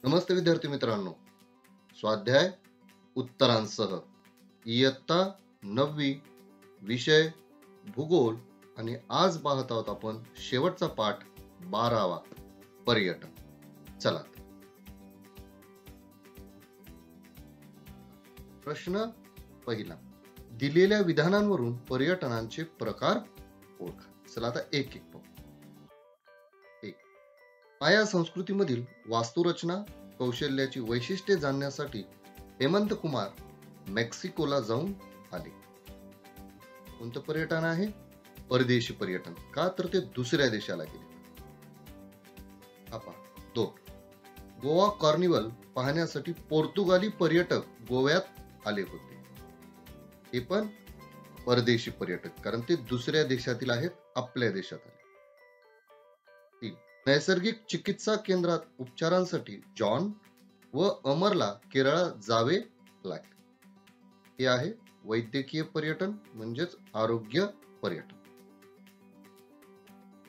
नमस्ते विद्यार्थी मित्रांनो. स्वाध्याय उत्तरांसह इयत्ता 9वी, विषय भूगोल. आणि आज पाहत आहोत आपण शेवटचा पाठ 12वा, पर्यटन. चला तर. प्रश्न पहिला, दिलेल्या विधानांवरून पर्यटनाचे प्रकार ओळखा. चला आता एक एक पाहू. एक, माया संस्कृतीमधील वास्तुरचना कौशल्याची वैशिष्ट्ये जाणण्यासाठी हेमंत कुमार मेक्सिकोला जाऊन आले. कोणतं पर्यटन आहे? परदेशी पर्यटन. का तर ते दुसऱ्या देशाला गेले. हा पहा. 2, गोवा कार्निवल पाहण्यासाठी पोर्तुगाली पर्यटक गोव्यात आले होते. हे पण परदेशी पर्यटक, कारण ते दुसऱ्या देशातील आहेत, आपल्या देशात आले. 3, नैसर्गिक चिकित्सा केंद्रात उपचारांसाठी जॉन व अमरला केरळात जावे लागले. हे आहे वैद्यकीय पर्यटन, म्हणजेच आरोग्य पर्यटन.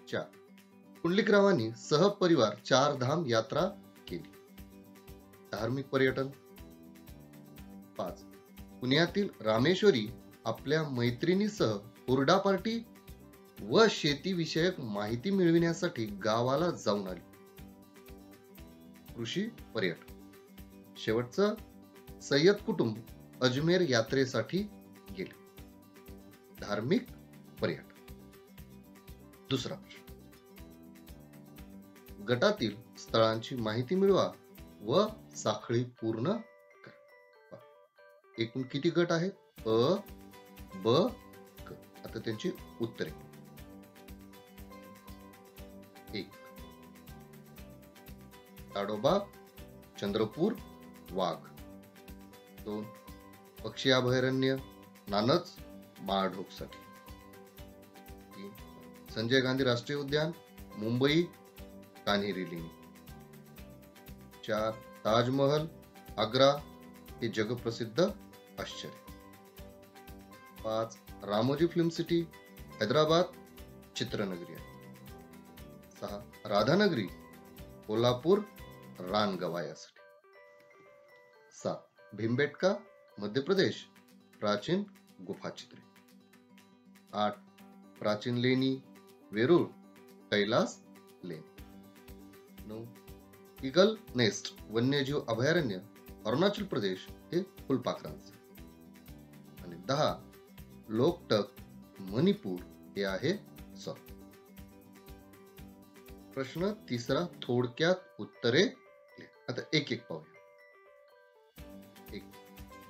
4, पुंडलिकरावांनी सहपरिवार 4 धाम यात्रा केली. धार्मिक पर्यटन. 5, पुण्यातील रामेश्वरी आपल्या मैत्रिणीसह हुरडा पार्टी व शेतीविषयक माहिती मिळविण्यासाठी गावाला जाऊन आली. कृषी पर्यटन. शेवटचं, सय्यद कुटुंब अजमेर यात्रेसाठी गेले. धार्मिक पर्यटन. दुसरा प्रश्न, गटातील स्थळांची माहिती मिळवा व साखळी पूर्ण करा. एकूण किती गट आहेत? अ, ब, क. आता त्यांची उत्तरे. 1, ताडोबा, चंद्रपूर, वाघ. 2, पक्षी अभयारण्य, नानच, माळढोकसाठी. 3, संजय गांधी राष्ट्रीय उद्यान, मुंबई, कान्हेरी लेणी. 4, ताजमहल, आग्रा, हे जगप्रसिद्ध आश्चर्य. 5, रामोजी फिल्म सिटी, हैदराबाद, चित्रनगरी आहे. 6, राधानगरी, कोल्हापूर, रानगवा यासाठी. 7, भीमबेटका, मध्य प्रदेश, प्राचीन गुफाचित्रे. 8, प्राचीन लेणी, वेरूळ, कैलास लेणी. 9, ईगल नेस्ट वन्यजीव अभयारण्य, अरुणाचल प्रदेश, हे फुलपाखरांचे. आणि 10, लोकटक, मणिपूर, हे आहे सर. प्रश्न तिसरा, थोडक्यात उत्तरे लिहा. आता एक एक पाहूया. 1,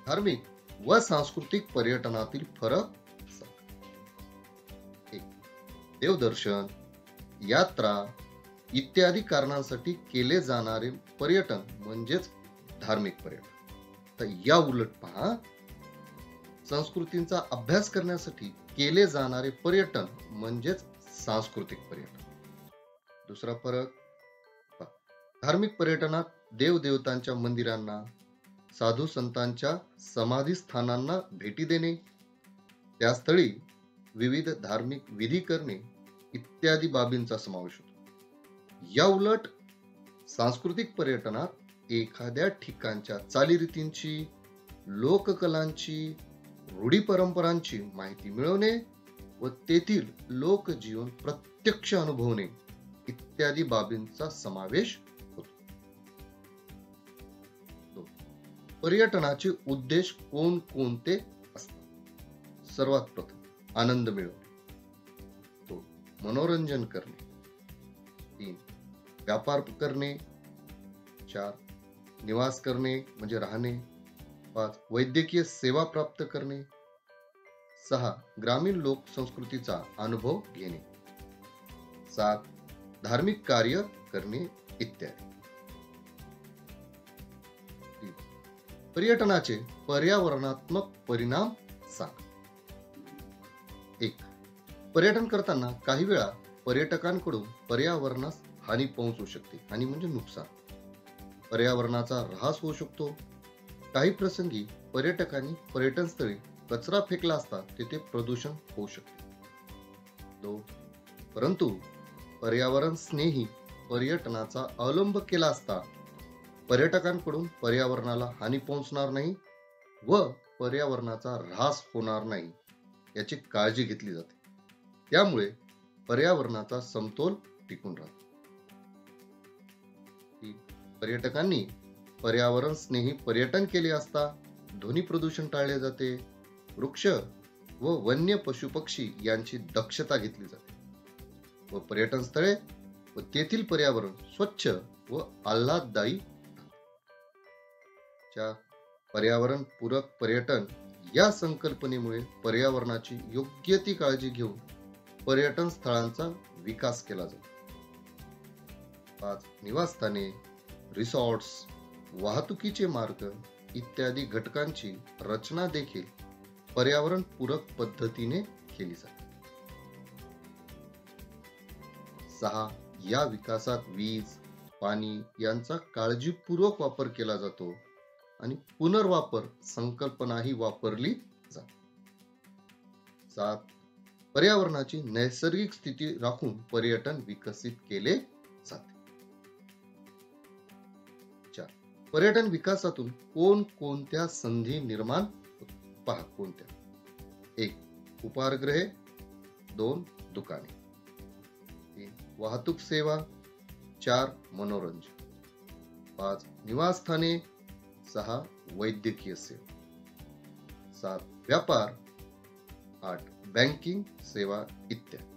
धार्मिक व सांस्कृतिक पर्यटनातील फरक सांगा. 1, देवदर्शन, यात्रा इत्यादी कारणांसाठी केले जाणारे पर्यटन म्हणजेच धार्मिक पर्यटन. तर या उलट पहा, संस्कृतींचा अभ्यास करण्यासाठी केले जाणारे पर्यटन म्हणजेच सांस्कृतिक पर्यटन. दुसरा फरक पहा, धार्मिक पर्यटनात देवदेवतांच्या मंदिरांना, साधू संतांच्या समाधी स्थानांना भेटी देणे, त्या स्थळी विविध धार्मिक विधी करणे इत्यादी बाबींचा समावेश होतो. या उलट सांस्कृतिक पर्यटनात एखाद्या ठिकाणच्या चालीरीतींची, लोककलांची, रूढी परंपरांची माहिती मिळवणे व तेथील लोकजीवन प्रत्यक्ष अनुभवणे इत्यादी बाबींचा समावेश होतो. पर्यटनाचे उद्देश कोणकोणते असतात? सर्वात प्रथम, आनंद मिळवणे. 2, मनोरंजन करणे. 3, व्यापार करणे. 4, निवास करणे म्हणजे राहणे. 5, वैद्यकीय सेवा प्राप्त करणे. 6, ग्रामीण लोक संस्कृतीचा अनुभव घेणे. 7, धार्मिक कार्य करणे इत्यादी. पर्यटनाचे पर्यावरणात्मक परिणाम सांगा. 1, पर्यटन करताना काही वेळा पर्यटकांकडून पर्यावरणास हानी पोहोचू शकते. हानी म्हणजे नुकसान. पर्यावरणाचा ऱ्हास होऊ शकतो. काही प्रसंगी पर्यटकांनी पर्यटन स्थळी कचरा फेकला असता तेथे प्रदूषण होऊ शकते. 2, परंतु पर्यावरण स्नेही पर्यटनाचा अवलंब केला असता पर्यटकांकडून पर्यावरणाला हानी पोहोचणार नाही व पर्यावरणाचा ऱ्हास होणार नाही याची काळजी घेतली जाते. त्यामुळे पर्यावरणाचा समतोल टिकून राहतो. पर्यटकांनी पर्यावरण स्नेही पर्यटन केले असता ध्वनी प्रदूषण टाळले जाते, वृक्ष व वन्य पशु पक्षी यांची दक्षता घेतली जाते व पर्यटन स्थळे व तेथील पर्यावरण स्वच्छ व आल्हाददायी. पर्यावरण पूरक पर्यटन या संकल्पनेमुळे पर्यावरणाची योग्य ती काळजी घेऊन पर्यटन स्थळांचा विकास केला जातो. 5. निवासस्थाने, रिसॉर्ट्स, वाहतुकीचे मार्ग इत्यादी घटकांची रचना देखील पर्यावरण पूरक पद्धतीने केली जाते. 6. या विकासात वीज, पाणी यांचा काळजीपूर्वक वापर केला जातो आणि पुनर्वापर संकल्पनाही वापरली जाते. 7. पर्यावरणाची नैसर्गिक स्थिती राखून पर्यटन विकसित केले जाते. 4. पर्यटन विकासातून कोणकोणत्या संधी निर्माण होतात? पहा कोणत्या. 1. उपाहारगृहे. 2. दुकाने. 3. वाहतूक सेवा. 4. मनोरंजन. 5. निवासस्थाने. 6. वैद्यकीय सेवा. 7. व्यापार. 8. बँकिंग सेवा इत्यादी.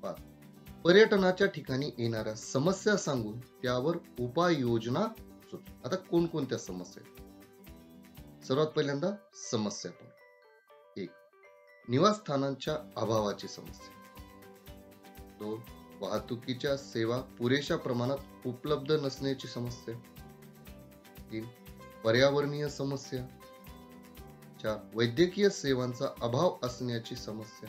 5. पर्यटनाच्या ठिकाणी येणाऱ्या समस्या सांगून त्यावर उपाययोजना सुचवा. आता कोणकोणत्या समस्या आहेत? सर्वात पहिल्यांदा समस्या पण. 1. निवासस्थानांच्या अभावाची समस्या. 2. वाहतुकीच्या सेवा पुरेशा प्रमाणात उपलब्ध नसण्याची समस्या. 3. पर्यावरणीय समस्या. 4. वैद्यकीय सेवांचा अभाव असण्याची समस्या.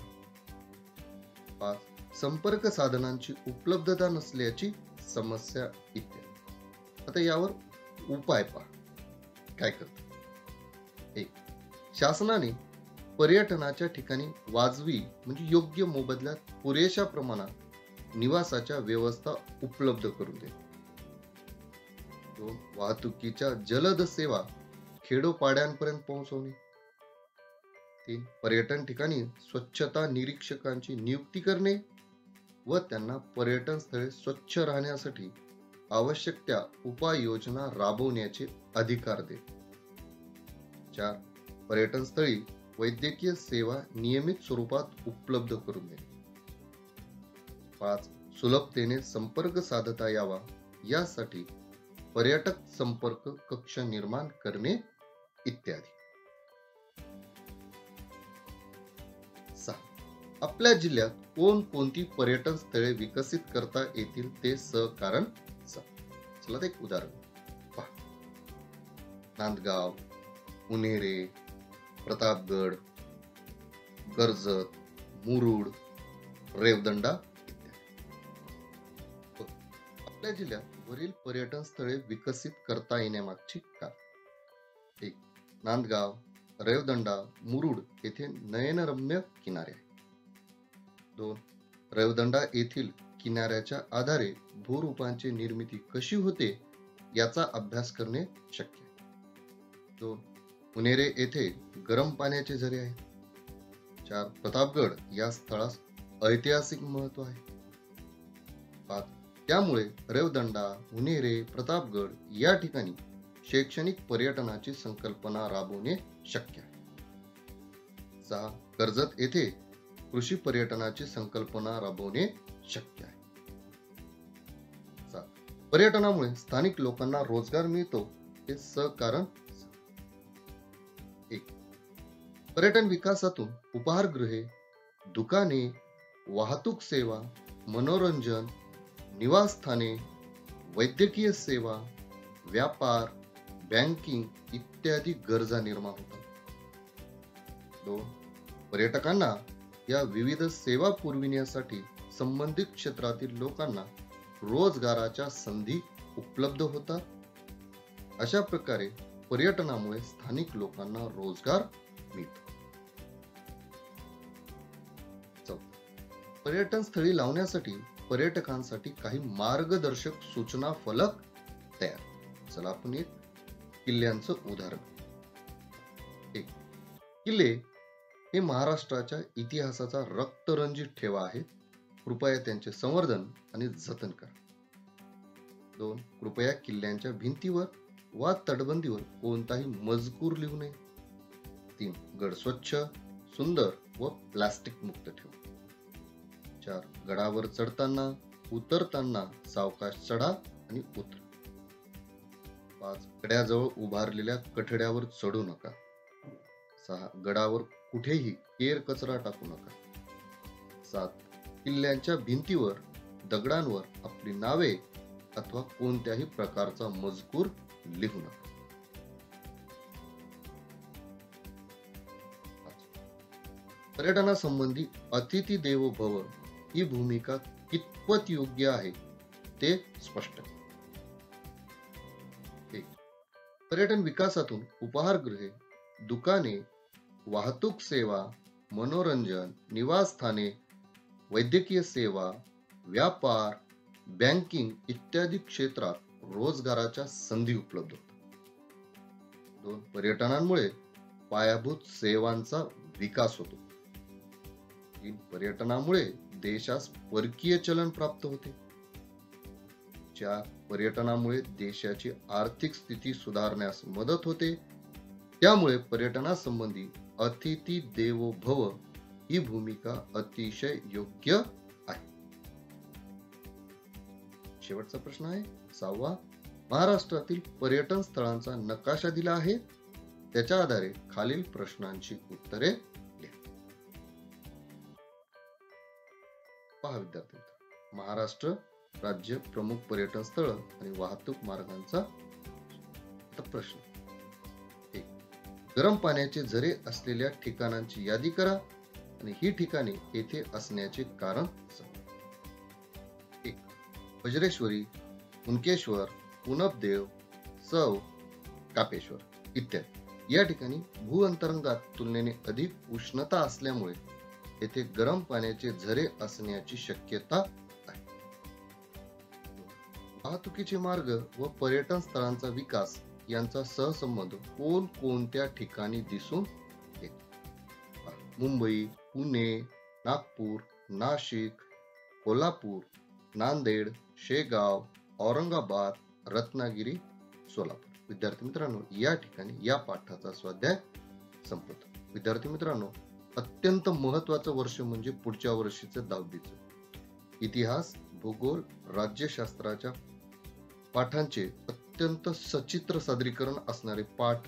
5. संपर्क साधनांची उपलब्धता नसल्याची समस्या इत्यादी. आता यावर उपाय पहा काय करतात. 1. शासनाने पर्यटनाच्या ठिकाणी वाजवी म्हणजे योग्य मोबदल्यात पुरेशा प्रमाणात निवासाच्या व्यवस्था उपलब्ध करून देणे. 2. वाहतुकीच्या जलद सेवा खेडोपाड्यांपर्यंत पोहोचवणे. 3. पर्यटन ठिकाणी स्वच्छता निरीक्षकांची नियुक्ती करणे व त्यांना पर्यटन स्थळे स्वच्छ राहण्यासाठी आवश्यक त्या उपाययोजना राबवण्याचे अधिकार देणे. 4. पर्यटन स्थळी वैद्यकीय सेवा नियमित स्वरूपात उपलब्ध करून देणे. 5. सुलभतेने संपर्क साधता यावा यासाठी पर्यटक संपर्क कक्ष निर्माण करणे इत्यादी. 6. आपल्या जिल्ह्यात कोणकोणती पर्यटन स्थळे विकसित करता येतील ते सहकारण सांगा. चला एक उदाहरण पहा. नांदगाव, उन्हेरे, प्रतापगड, कर्जत, मुरुड, रेवदंडा इत्यादी. आपल्या जिल्ह्यात वरील पर्यटन स्थळे विकसित करता येण्यामागची कारण. 1. नांदगाव, रेवदंडा, मुरुड येथे नयनरम्य किनारे आहेत. 2. रेवदंडा येथील किनाऱ्याच्या आधारे भूरूपांची निर्मिती कशी होते याचा अभ्यास करणे शक्य आहे. 2. उन्हेरे येथे गरम पाण्याचे झरे आहेत. 4. प्रतापगड या स्थळास ऐतिहासिक महत्व आहे. 5. त्यामुळे रेवदंडा, उन्हेरे, प्रतापगड या ठिकाणी शैक्षणिक पर्यटनाची संकल्पना राबवणे शक्य आहे. 6. कर्जत येथे कृषी पर्यटनाची संकल्पना राबवणे शक्य आहे. 7. पर्यटनामुळे स्थानिक लोकांना रोजगार मिळतो हे सहकारण. 1. पर्यटन विकासातून उपाहारगृहे, दुकाने, वाहतूक सेवा, मनोरंजन, निवासस्थाने, वैद्यकीय सेवा, व्यापार, बँकिंग इत्यादी गरजा निर्माण होतात. 2. पर्यटकांना या विविध सेवा पुरविण्यासाठी संबंधित क्षेत्रातील लोकांना रोजगाराच्या संधी उपलब्ध होतात. अशा प्रकारे पर्यटनामुळे स्थानिक लोकांना रोजगार मिळतो. पर्यटन स्थळी लावण्यासाठी पर्यटकांसाठी काही मार्गदर्शक सूचना फलक तयार. चला आपण एक किल्ल्यांचं उदाहरण. एक, किल्ले हे महाराष्ट्राच्या इतिहासाचा रक्तरंजित ठेवा आहेत. कृपया त्यांचे संवर्धन आणि जतन करा. 2, कृपया किल्ल्यांच्या भिंतीवर वा तटबंदीवर कोणताही मजकूर लिहू नये. 3, गड स्वच्छ, सुंदर व प्लास्टिक मुक्त ठेवा. 4, गडावर चढताना उतरताना सावकाश चढा आणि उतरा. 5, कड्याजवळ उभारलेल्या कठड्यावर चढू नका. 6, गडावर कुठेही केर कचरा टाकू नका. 7, किल्ल्यांच्या भिंतीवर दगडांवर आपली नावे अथवा कोणत्याही प्रकारचा मजकूर लिहू नका. पर्यटनासंबंधी अतिथी देवो भव ही भूमिका कितपत योग्य आहे ते स्पष्ट. पर्यटन विकासातून उपहारगृहे, दुकाने, वाहतूक सेवा, मनोरंजन, निवासस्थाने, वैद्यकीय सेवा, व्यापार, बँकिंग इत्यादी क्षेत्रात रोजगाराच्या संधी उपलब्ध होतात. 2, पर्यटनामुळे पायाभूत सेवांचा विकास होतो. 3, पर्यटनामुळे देशास परकीय चलन प्राप्त होते. 4, पर्यटनामुळे देशाची आर्थिक स्थिती सुधारण्यास मदत होते. त्यामुळे पर्यटनासंबंधी अतिथी देवो भव ही भूमिका अतिशय योग्य आहे. शेवटचा प्रश्न आहे 6वा. महाराष्ट्रातील पर्यटन स्थळांचा नकाशा दिला आहे. त्याच्या आधारे खालील प्रश्नांची उत्तरे लिहा. पहा विद्यार्थी, महाराष्ट्र राज्य प्रमुख पर्यटन स्थळ आणि वाहतूक मार्गांचा प्रश्न. 1, गरम पाण्याचे झरे असलेल्या ठिकाणांची यादी करा आणि ही ठिकाणे येथे असण्याचे कारण सांगा. 1, वज्रेश्वरी, कुणकेश्वर, पुनपदेव, सौ, कापेश्वर इत्यादी. या ठिकाणी भूअंतर्गत तुलनेने अधिक उष्णता असल्यामुळे येथे गरम पाण्याचे झरे असण्याची शक्यता आहे. वाहतुकीचे मार्ग व पर्यटन स्थळांचा विकास यांचा सहसंबंध कोणत्या ठिकाणी दिसून येतो? मुंबई, पुणे, नागपूर, नाशिक, कोल्हापूर, नांदेड, शेगाव, औरंगाबाद, रत्नागिरी, सोलापूर. विद्यार्थी मित्रांनो, या ठिकाणी या पाठाचा स्वाध्याय संपतो. विद्यार्थी मित्रांनो, अत्यंत महत्वाचं वर्ष म्हणजे पुढच्या वर्षीचं 10वीचं. इतिहास, भूगोल, राज्यशास्त्राच्या पाठांचे अत्यंत सचित्र सादरीकरण असणारे पाठ,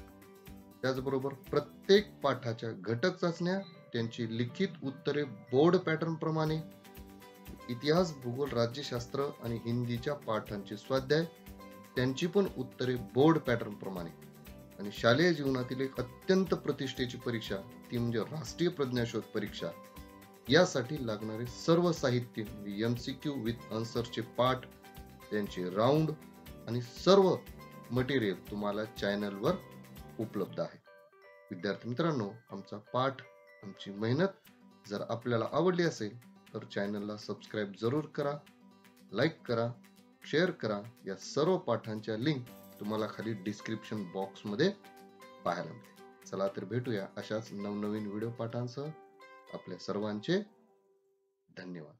त्याचबरोबर प्रत्येक पाठाच्या घटक चाचण्या, त्यांची लिखित उत्तरे बोर्ड पॅटर्न प्रमाणे, इतिहास, भूगोल, राज्यशास्त्र आणि हिंदीच्या पाठांचे स्वाध्याय, त्यांची पण उत्तरे बोर्ड पॅटर्न प्रमाणे, आणि शालेय जीवनातील एक अत्यंत प्रतिष्ठेची परीक्षा ती म्हणजे राष्ट्रीय प्रज्ञाशोध परीक्षा, यासाठी लागणारे सर्व साहित्य, MCQ विथ आन्सरचे पाठ, त्यांचे राऊंड आणि सर्व मटेरियल तुम्हाला चॅनलवर उपलब्ध आहे. विद्यार्थी मित्रांनो, आमचा पाठ, आमची मेहनत जर आपल्याला आवडली असेल तर चॅनलला सबस्क्राईब जरूर करा, लाईक करा, शेअर करा. या सर्व पाठांच्या लिंक तुम्हाला खाली डिस्क्रिप्शन बॉक्स मध्ये पाहायला मिळेल. चला तर भेटूया अशाच नवनवीन व्हिडिओ पाठांसह. आपल्या सर्वांचे धन्यवाद.